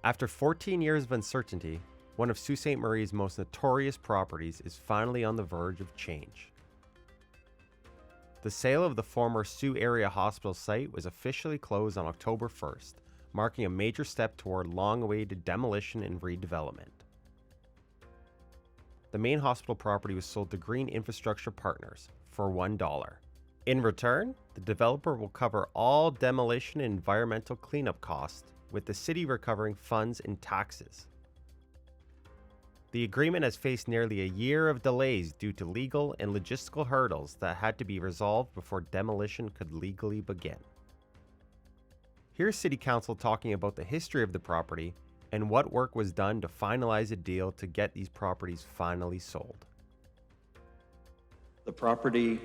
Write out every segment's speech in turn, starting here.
After 14 years of uncertainty, one of Sault Ste. Marie's most notorious properties is finally on the verge of change. The sale of the former Sault Area Hospital site was officially closed on October 1st, marking a major step toward long-awaited demolition and redevelopment. The main hospital property was sold to Green Infrastructure Partners for $1. In return, the developer will cover all demolition and environmental cleanup costs, with the city recovering funds and taxes. The agreement has faced nearly a year of delays due to legal and logistical hurdles that had to be resolved before demolition could legally begin. Here's City Council talking about the history of the property and what work was done to finalize a deal to get these properties finally sold. The property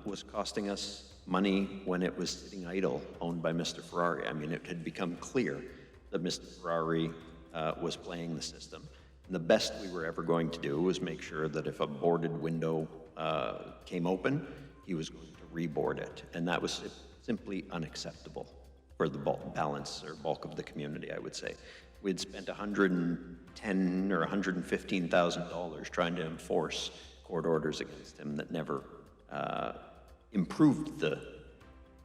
was costing us money when it was sitting idle, owned by Mr. Ferrari. I mean, it had become clear that Mr. Ferrari was playing the system. And the best we were ever going to do was make sure that if a boarded window came open, he was going to reboard it. And that was simply unacceptable for the balance or bulk of the community, I would say. We'd spent $110,000 or $115,000 trying to enforce court orders against him that never improved the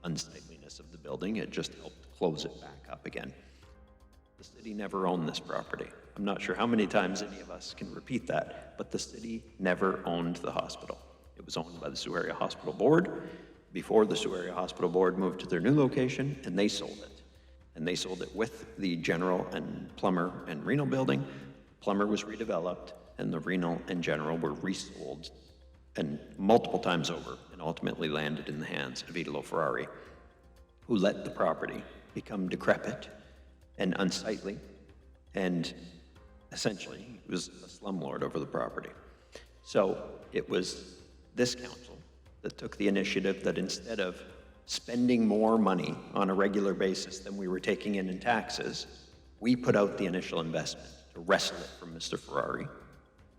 unsightliness of the building. It just helped close it back up again. The city never owned this property. I'm not sure how many times any of us can repeat that, but the city never owned the hospital. It was owned by the Sault Area Hospital Board before the Sault Area Hospital Board moved to their new location, and they sold it. And they sold it with the general and plumber and renal building. Plumber was redeveloped, and the renal and general were resold and multiple times over, and ultimately landed in the hands of Italo Ferrari, who let the property become decrepit and unsightly, and essentially was a slumlord over the property. So it was this council that took the initiative that instead of spending more money on a regular basis than we were taking in taxes, we put out the initial investment to wrestle it from Mr. Ferrari,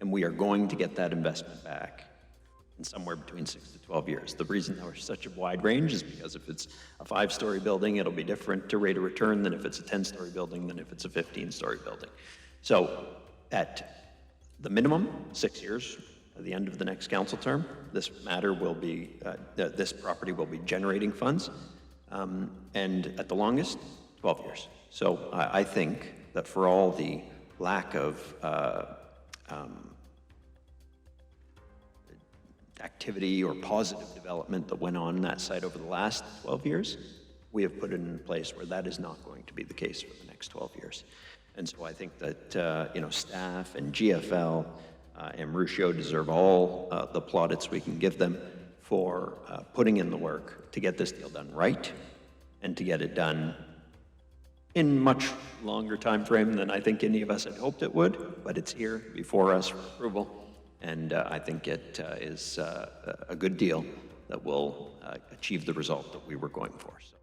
and we are going to get that investment back in somewhere between 6 to 12 years. The reason there's such a wide range is because if it's a 5-story building, it'll be different to rate of return than if it's a 10-story building than if it's a 15-story building. So at the minimum, 6 years, at the end of the next council term, this matter will be, this property will be generating funds, and at the longest, 12 years. So I think that for all the lack of activity or positive development that went on that site over the last 12 years, we have put it in place where that is not going to be the case for the next 12 years. And so I think that staff and GFL and Ruscio deserve all the plaudits we can give them for putting in the work to get this deal done right and to get it done in much longer time frame than I think any of us had hoped it would, but it's here before us for approval. And I think it is a good deal that will achieve the result that we were going for. So.